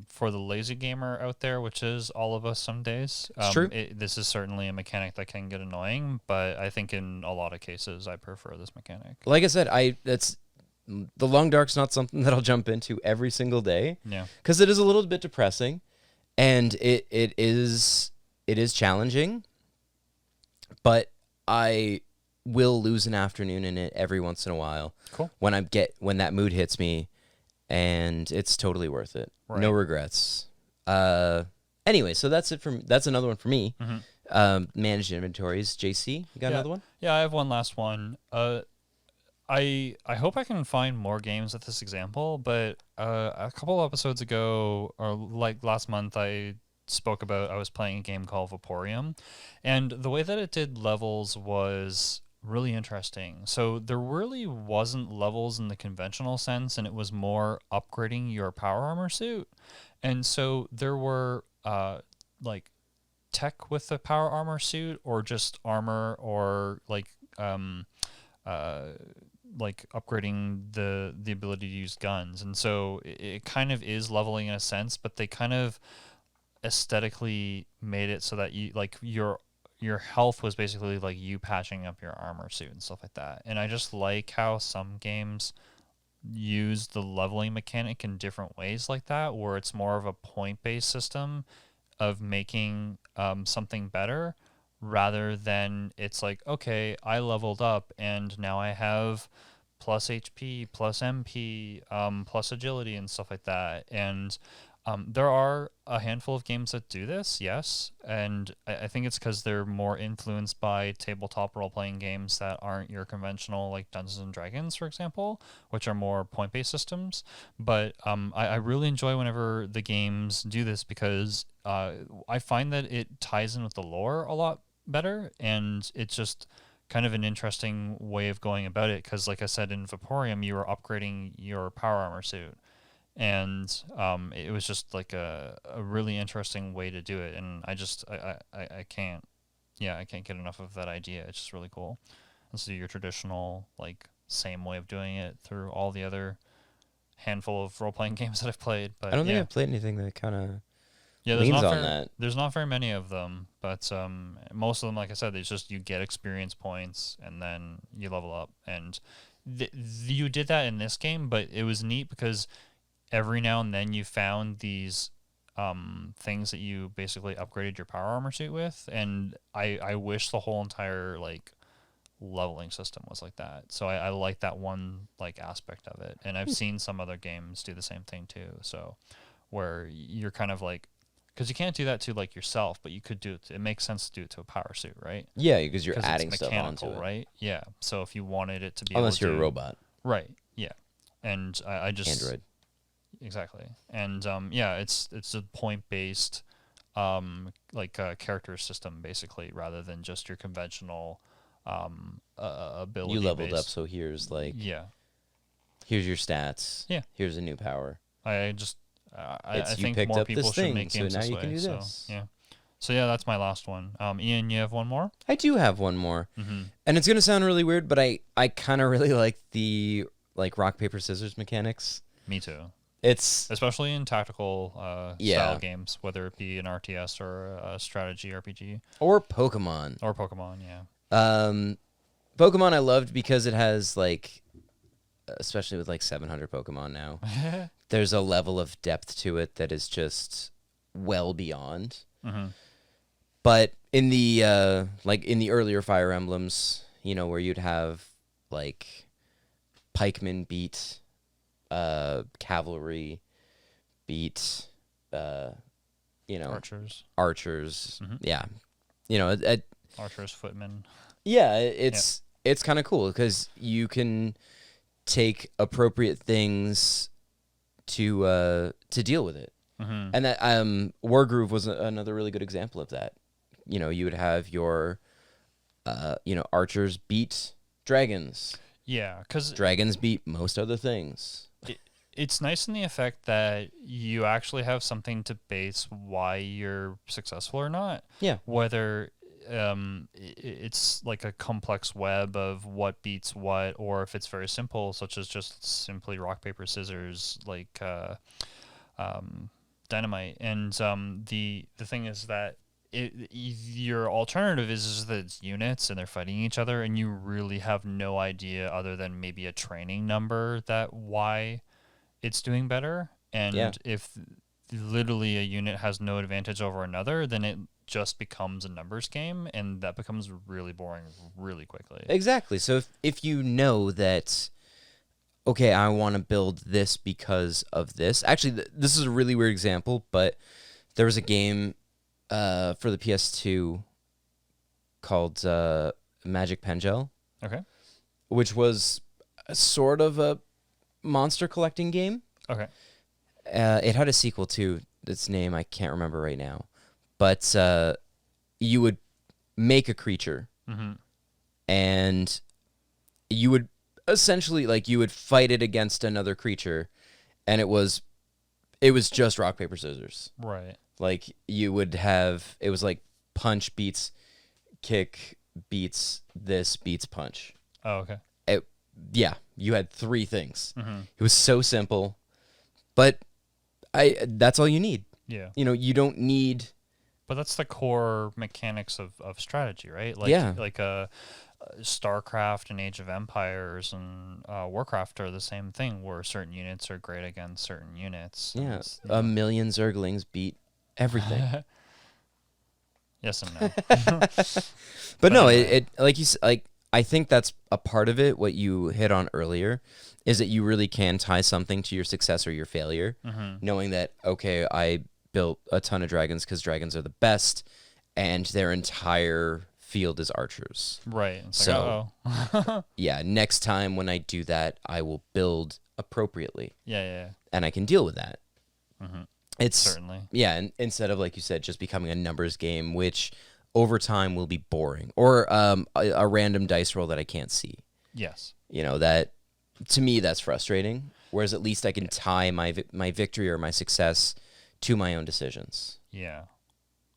for the lazy gamer out there, which is all of us some days, It's true. This is certainly a mechanic that can get annoying, but I think in a lot of cases I prefer this mechanic. Like I said, the Long Dark's not something that I'll jump into every single day. Yeah. Because it is a little bit depressing, and it is challenging, but I will lose an afternoon in it every once in a while. Cool. When that mood hits me, and it's totally worth it. Right. No regrets. Anyway, so that's another one for me. Managed inventories. JC, you got another one? Yeah, I have one last one. I hope I can find more games with this example, but a couple episodes ago, or like last month, I was playing a game called Vaporium, and the way that it did levels was really interesting. So there really wasn't levels in the conventional sense, and it was more upgrading your power armor suit. And so there were like tech with the power armor suit, or just armor, or like like upgrading the ability to use guns, and so it kind of is leveling in a sense, but they kind of aesthetically made it so that you like your health was basically like you patching up your armor suit and stuff like that. And I just like how some games use the leveling mechanic in different ways like that, where it's more of a point-based system of making something better, rather than it's like, okay, I leveled up and now I have plus HP, plus MP, plus agility and stuff like that. And there are a handful of games that do this, yes, and I think it's because they're more influenced by tabletop role-playing games that aren't your conventional, like Dungeons and Dragons, for example, which are more point-based systems. But I really enjoy whenever the games do this, because I find that it ties in with the lore a lot better, and it's just kind of an interesting way of going about it, because like I said, in Vaporium, you were upgrading your power armor suit, and it was just like a really interesting way to do it, and I can't get enough of that idea. It's just really cool. And so your traditional like same way of doing it through all the other handful of role-playing games that I've played. But I don't think I've played anything that kind of there's leans not on that. There's not very many of them, but most of them, like I said, it's just you get experience points and then you level up. And you did that in this game, but it was neat because every now and then you found these things that you basically upgraded your power armor suit with, and I wish the whole entire like leveling system was like that. So I like that one like aspect of it, and I've seen some other games do the same thing too. So where you're kind of like, because you can't do that to like yourself, but you could do it. It makes sense to do it to a power suit, right? Yeah, because you're 'Cause adding it's stuff onto it, right? Yeah. So if you wanted it to be unless able you're to, a robot, right? Yeah. And I just Android. Exactly. And yeah, it's a point based character system basically, rather than just your conventional ability. You leveled based. up, so here's like Yeah. here's your stats. Yeah. Here's a new power. I just I You think picked more up people this should thing, make so games now this you way. can do so this. yeah. So yeah, that's my last one. Ian, you have one more? I do have one more, and it's gonna sound really weird, but I kind of really like the like rock paper scissors mechanics. Me too. It's Especially in tactical Yeah. style games, whether it be an RTS or a strategy RPG or Pokemon. or Pokemon. Yeah. Pokemon I loved because it has like, especially with like 700 Pokemon now, there's a level of depth to it that is just well beyond. But in the in the earlier Fire Emblems, you know, where you'd have like pikemen beat cavalry, beat archers. Yeah, you know, Archers, footmen. yeah, it's kind of cool because you can take appropriate things to deal with it. And that Wargroove was another really good example of that. You know, you would have your archers beat dragons. Yeah, because Dragons beat most other things. it's nice in the effect that you actually have something to base why you're successful or not. Yeah. Whether it's like a complex web of what beats what, or if it's very simple, such as just simply rock, paper, scissors, like dynamite. And the thing is that your alternative is that it's units and they're fighting each other, and you really have no idea other than maybe a training number that why it's doing better. And if literally a unit has no advantage over another, then it just becomes a numbers game, and that becomes really boring really quickly. Exactly. So if you know that, okay, I want to build this because of this. Actually, this is a really weird example, but there was a game for the PS2 called Magic Pengel. Okay. Which was sort of a monster collecting game. Okay. It had a sequel too. Its name I can't remember right now. But you would make a creature, and you would essentially you would fight it against another creature, and it was just rock, paper, scissors. Right. Like you would have, it was like punch beats kick beats this beats punch. Oh, okay. you had 3 things. Mm-hmm. It was so simple, but that's all you need. Yeah. You don't need. But that's the core mechanics of strategy, right? Like, Yeah. like StarCraft and Age of Empires and Warcraft are the same thing, where certain units are great against certain units. Yeah, a million Zerglings beat everything. Yes and no. But no, anyway. it like I think that's a part of it. What you hit on earlier is that you really can tie something to your success or your failure, knowing that, okay, I built a ton of dragons because dragons are the best, and their entire field is archers. Right. It's So, like, yeah, next time when I do that, I will build appropriately, yeah. and I can deal with that. Mm-hmm. It's Certainly. Yeah, and instead of, like you said, just becoming a numbers game, which over time will be boring, or a random dice roll that I can't see. Yes. That, to me, that's frustrating. Whereas at least I can tie my victory or my success to my own decisions. Yeah.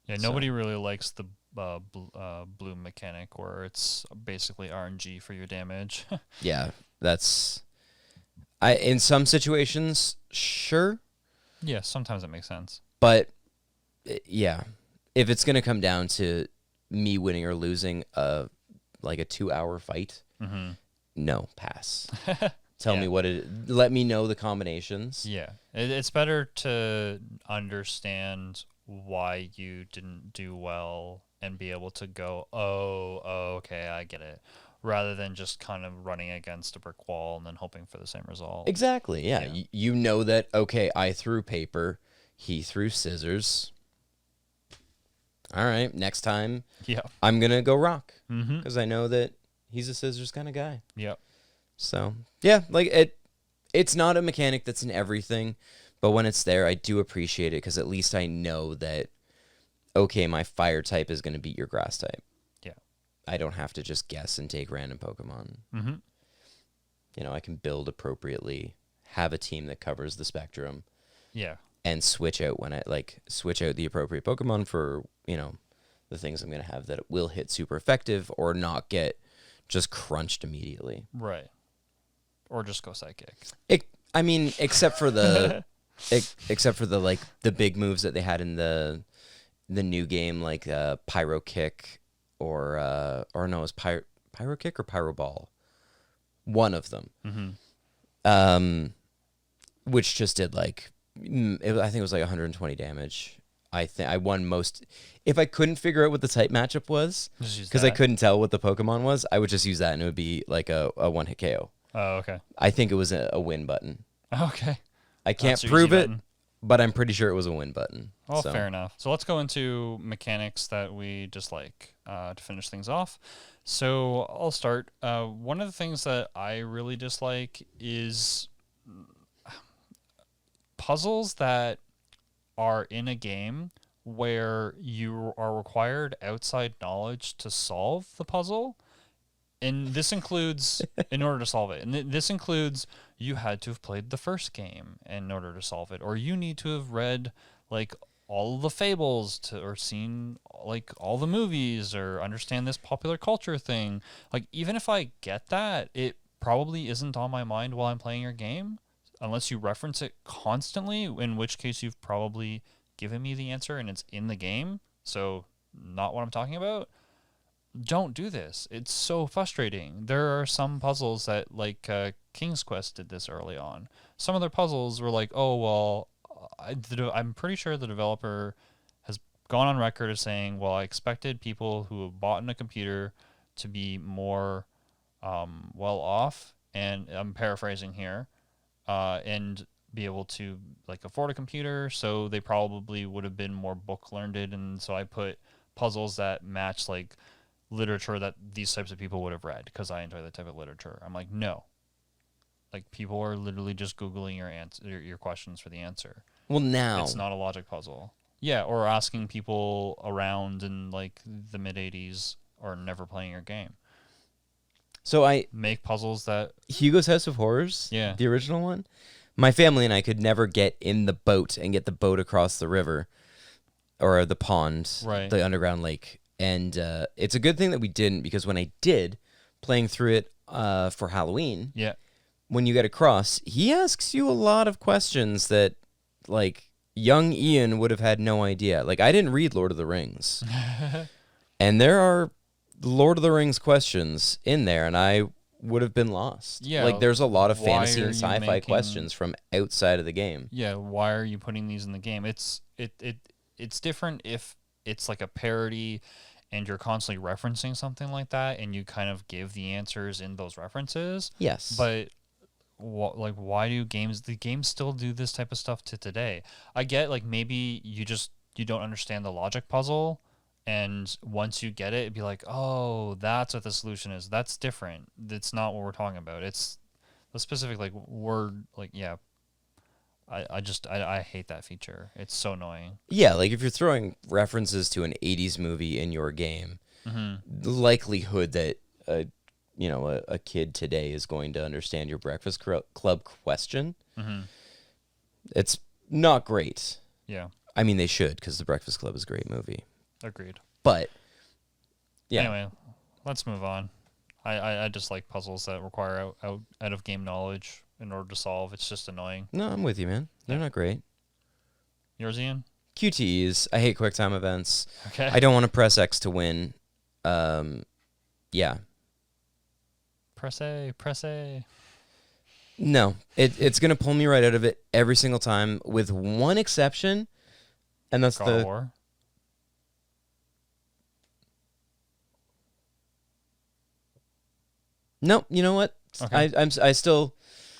Yeah. Nobody really likes the bloom mechanic, where it's basically RNG for your damage. Yeah, that's. In some situations, sure. Yeah, sometimes it makes sense. But yeah, if it's gonna come down to me winning or losing like a 2-hour fight, no, pass. Tell me what it. Let me know the combinations. Yeah, it's better to understand why you didn't do well and be able to go, oh, okay, I get it, rather than just kind of running against a brick wall and then hoping for the same result. Exactly. Yeah. You know that, okay, I threw paper, he threw scissors. All right, next time, I'm gonna go rock because I know that he's a scissors kind of guy. Yep. So yeah, like it's not a mechanic that's in everything, but when it's there, I do appreciate it because at least I know that, okay, my fire type is gonna beat your grass type. Yeah. I don't have to just guess and take random Pokemon. I can build appropriately, have a team that covers the spectrum. Yeah. And switch out switch out the appropriate Pokemon for, the things I'm going to have that will hit super effective or not get just crunched immediately. Right. Or just go psychic. Except for the like the big moves that they had in the new game, like Pyro Kick or no, it was Pyro Kick or Pyro Ball. One of them. Which just did like I think it was like 120 damage. I think I won most. If I couldn't figure out what the type matchup was, because I couldn't tell what the Pokemon was, I would just use that and it would be like a one-hit KO. Oh, okay. I think it was a win button. Okay. I can't prove it, but I'm pretty sure it was a win button. Well, fair enough. So let's go into mechanics that we dislike to finish things off. So I'll start. One of the things that I really dislike is puzzles that are in a game where you are required outside knowledge to solve the puzzle. And this includes, in order to solve it, and this includes you had to have played the first game in order to solve it, or you need to have read like all of the fables or seen like all the movies or understand this popular culture thing. Like, even if I get that, it probably isn't on my mind while I'm playing your game, unless you reference it constantly, in which case you've probably given me the answer and it's in the game. So not what I'm talking about. Don't do this. It's so frustrating. There are some puzzles that, like King's Quest did this early on. Some of their puzzles were like, oh, well, I'm pretty sure the developer has gone on record as saying, well, I expected people who have bought in a computer to be more well off, and I'm paraphrasing here, and be able to like afford a computer, so they probably would have been more book learned, and so I put puzzles that match like literature that these types of people would have read because I enjoy that type of literature. I'm like, no, like people are literally just Googling your questions for the answer. Well, now it's not a logic puzzle. Yeah, or asking people around in like the mid 80s or never playing your game. So I make puzzles that Hugo's House of Horrors, the original one. My family and I could never get in the boat and get the boat across the river or the pond, the underground lake. And it's a good thing that we didn't, because when I did, playing through it, for Halloween. Yeah. When you get across, he asks you a lot of questions that, like, young Ian would have had no idea. Like, I didn't read Lord of the Rings. And there are Lord of the Rings questions in there, and I would have been lost. Yeah. Like, there's a lot of why fantasy are and you sci-fi making- questions from outside of the game. Yeah, why are you putting these in the game? It's different if it's like a parody and you're constantly referencing something like that and you kind of give the answers in those references. Yes. But why do the games still do this type of stuff to today? I get, like, maybe you don't understand the logic puzzle, and once you get it, it'd be like, oh, that's what the solution is. That's different. That's not what we're talking about. It's the specific, like, word, like, yeah. I hate that feature. It's so annoying. Yeah, like if you're throwing references to an 80s movie in your game, the likelihood that a kid today is going to understand your Breakfast Club question, it's not great. Yeah. I mean, they should, because The Breakfast Club is a great movie. Agreed. But, yeah. Anyway, let's move on. I just like puzzles that require out of game knowledge in order to solve. It's just annoying. No, I'm with you, man. They're not great. Yours, Ian? QTEs. I hate QuickTime events. Okay. I don't want to press X to win. Yeah. Press A. No, it's going to pull me right out of it every single time, with one exception, and that's God of War. No, you know what? Okay. I still.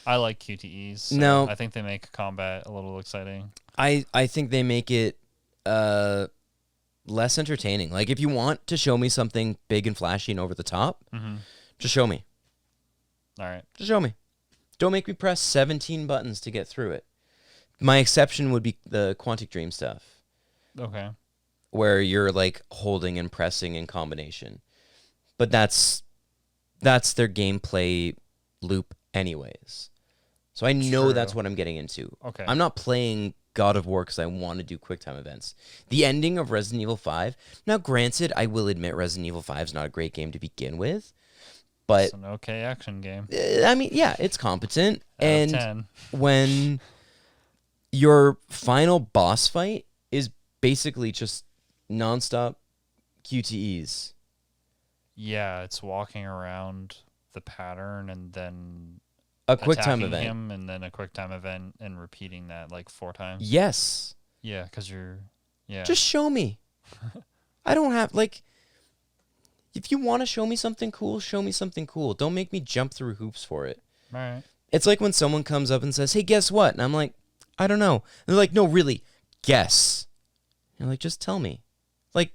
I like QTEs. So No. I think they make combat a little exciting. I think they make it less entertaining. Like, if you want to show me something big and flashy and over the top, just show me. All right. Just show me. Don't make me press 17 buttons to get through it. My exception would be the Quantic Dream stuff, Okay. where you're like holding and pressing in combination. But that's their gameplay loop anyways. So I know True. that's what I'm getting into. Okay. I'm not playing God of War because I want to do QuickTime events. The ending of Resident Evil 5, now granted, I will admit Resident Evil 5 is not a great game to begin with, but It's an okay action game. I mean, yeah, it's competent. Out of And 10. when your final boss fight is basically just nonstop QTEs. Yeah, it's walking around the pattern and then A QuickTime attacking event. him, and then a QuickTime event, and repeating that like 4 times. Yes. Yeah, because you're. Yeah. Just show me. I don't have, like, if you want to show me something cool, show me something cool. Don't make me jump through hoops for it. All right. It's like when someone comes up and says, hey, guess what? And I'm like, I don't know. And they're like, no, really, guess. And you're like, just tell me. Like,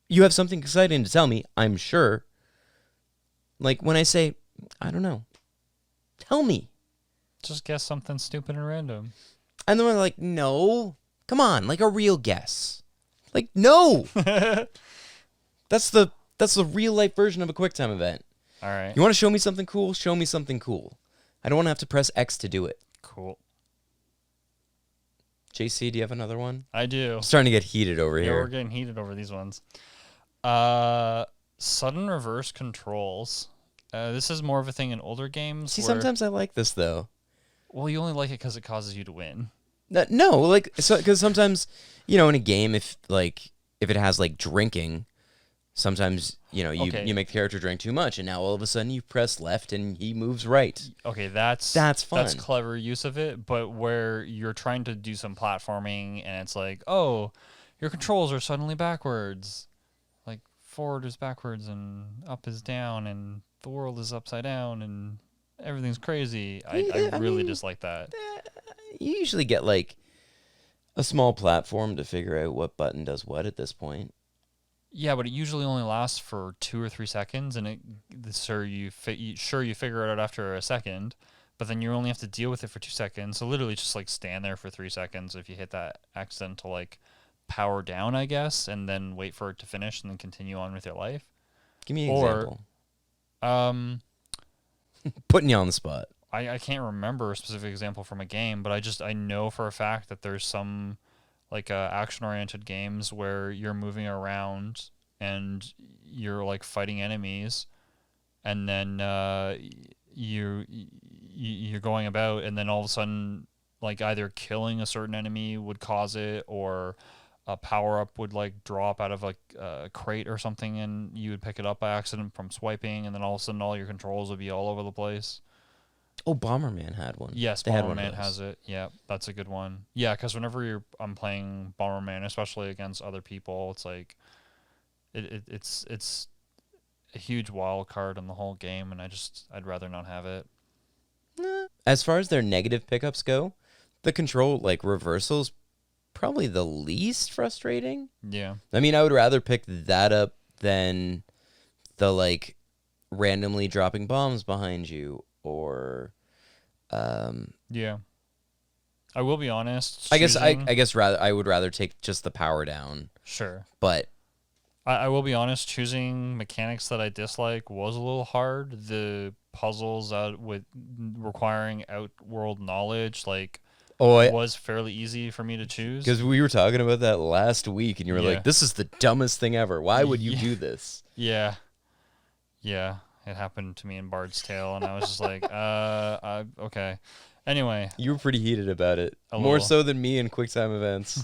you have something exciting to tell me, I'm sure. Like, when I say, I don't know, tell me. Just guess something stupid and random. And then they're like, no, come on, like a real guess. Like, no. That's the real life version of a QuickTime event. All right. You want to show me something cool? Show me something cool. I don't want to have to press X to do it. Cool. JC, do you have another one? I do. I'm starting to get heated over Yeah, here. we're getting heated over these ones. Sudden reverse controls. This is more of a thing in older games. See, where, sometimes I like this, though. Well, you only like it because it causes you to win. No, like, because sometimes, in a game, if it has, like, drinking, sometimes, Okay. you make the character drink too much, and now all of a sudden you press left and he moves right. Okay, that's fun. That's clever use of it, but where you're trying to do some platforming and it's like, oh, your controls are suddenly backwards. Like, forward is backwards and up is down and the world is upside down and everything's crazy. I really dislike that. You usually get, like, a small platform to figure out what button does what at this point. Yeah, but it usually only lasts for 2 or 3 seconds, and you figure it out after a second, but then you only have to deal with it for 2 seconds. So literally, just like stand there for 3 seconds if you hit that accidental like power down, I guess, and then wait for it to finish, and then continue on with your life. Give me an example. Um, Putting you on the spot. I can't remember a specific example from a game, but I know for a fact that there's some like action-oriented games where you're moving around and you're like fighting enemies, and then you're going about, and then all of a sudden, like either killing a certain enemy would cause it, or a power up would like drop out of like a crate or something, and you would pick it up by accident from swiping, and then all of a sudden all your controls would be all over the place. Oh, Bomberman had one. Yes, They had one of Bomberman those. has it. Yeah, that's a good one. Yeah, because whenever I'm playing Bomberman, especially against other people, it's like it's a huge wild card in the whole game, and I'd rather not have it. As far as their negative pickups go, the control like reversals probably the least frustrating. Yeah. I mean, I would rather pick that up than the like randomly dropping bombs behind you, or Yeah. I will be honest. I guess choosing- I would rather take just the power down. Sure. But I will be honest, choosing mechanics that I dislike was a little hard. The puzzles with requiring outworld knowledge, like, was fairly easy for me to choose. because we were talking about that last week, and you were Yeah. like, "This is the dumbest thing ever. Why would you do this?" Yeah. Yeah. It happened to me in Bard's Tale, and I was just like, okay. Anyway. You were pretty heated about it, A more little. so than me in QuickTime events.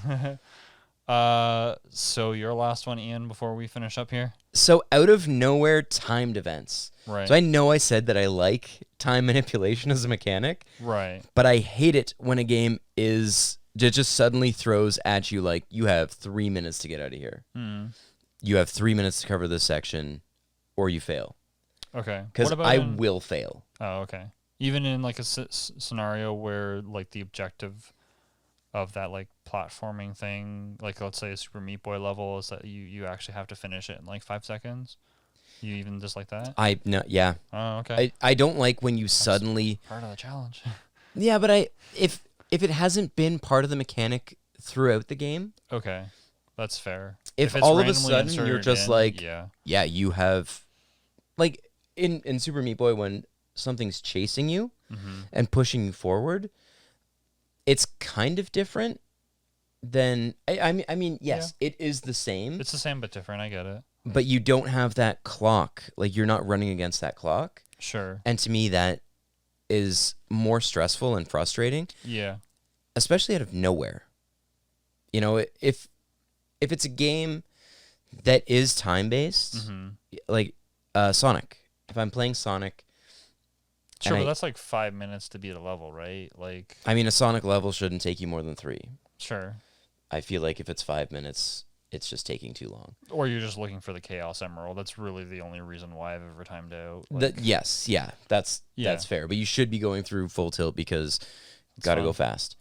So your last one, Ian, before we finish up here? So out of nowhere, timed events. Right. So I know I said that I like time manipulation as a mechanic, Right. but I hate it when a game it just suddenly throws at you like, you have 3 minutes to get out of here. You have 3 minutes to cover this section, or you fail. Okay. Because What about I will fail. Oh, okay. Even in like a scenario where like the objective of that like platforming thing, like let's say a Super Meat Boy level, is that you actually have to finish it in like 5 seconds. You even just like that? Yeah. Oh, okay. I don't like when you suddenly. Part of the challenge. Yeah, but if it hasn't been part of the mechanic throughout the game, Okay, that's fair. if it's all of a randomly sudden you're inserted just in, like, yeah, you have, like in Super Meat Boy, when something's chasing you and pushing you forward, it's kind of different than I mean, yes, it is the same, it's the same but different. I get it. but you don't have that clock. Like, you're not running against that clock, Sure. and to me that is more stressful and frustrating, Yeah. especially out of nowhere. You know, if it's a game that is time based, like Sonic. If I'm playing Sonic, Sure, and but that's like 5 minutes to beat a level, right? Like, I mean, a Sonic level shouldn't take you more than 3. sure. I feel like if it's 5 minutes, it's just taking too long. Or you're just looking for the Chaos Emerald. That's really the only reason why I've ever timed out. Yes, yeah, that's fair. But you should be going through full tilt because got to go fast.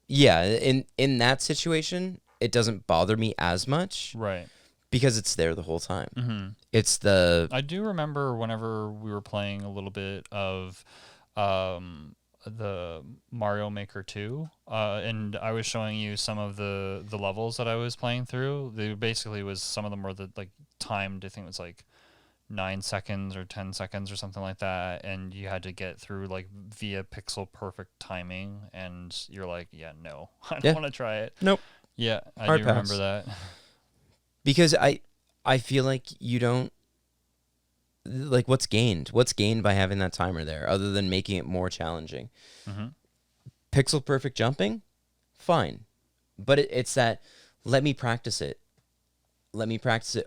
Yeah, in that situation, it doesn't bother me as much, Right. because it's there the whole time. It's the I do remember whenever we were playing a little bit of the Mario Maker 2, and I was showing you some of the levels that I was playing through. They basically was, some of them were like timed. I think it was like 9 seconds or 10 seconds or something like that, and you had to get through like via pixel perfect timing, and you're like, yeah, no, I don't want to try it. Nope. Yeah, I Hard do pass. remember that. Because I feel like you don't, like, what's gained by having that timer there other than making it more challenging? Pixel perfect jumping, fine, but it's that, let me practice it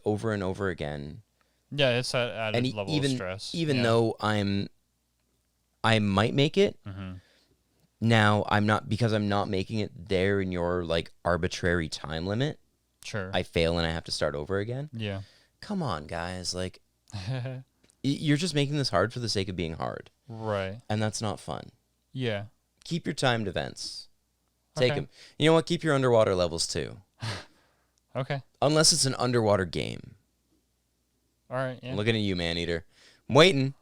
over and over again. Yeah, it's that added And level of stress. even though I might make it, now I'm not making it there in your like arbitrary time limit. Sure. I fail and I have to start over again. Yeah. Come on, guys, like, you're just making this hard for the sake of being hard, Right. and that's not fun. Yeah. Keep your timed events. Take Okay. them. You know what? Keep your underwater levels too. Okay. Unless it's an underwater game. All right. Yeah. I'm looking at you, man-eater. I'm waiting.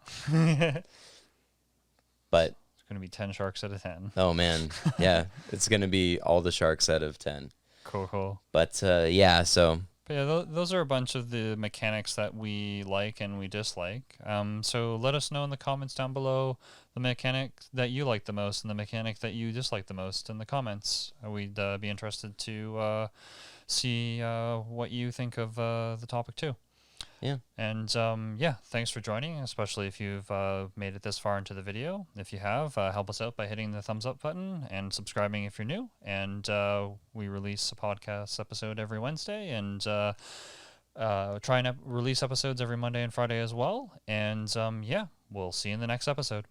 But, It's gonna be 10 sharks out of 10. oh man, yeah, it's going to be all the sharks out of 10. Cool. But, yeah, so But yeah, those are a bunch of the mechanics that we like and we dislike. So let us know in the comments down below the mechanic that you like the most and the mechanic that you dislike the most in the comments. We'd be interested to see what you think of the topic too. Yeah. And yeah, thanks for joining, especially if you've made it this far into the video. If you have, help us out by hitting the thumbs up button and subscribing if you're new. And we release a podcast episode every Wednesday, and try and release episodes every Monday and Friday as well. And yeah, we'll see you in the next episode.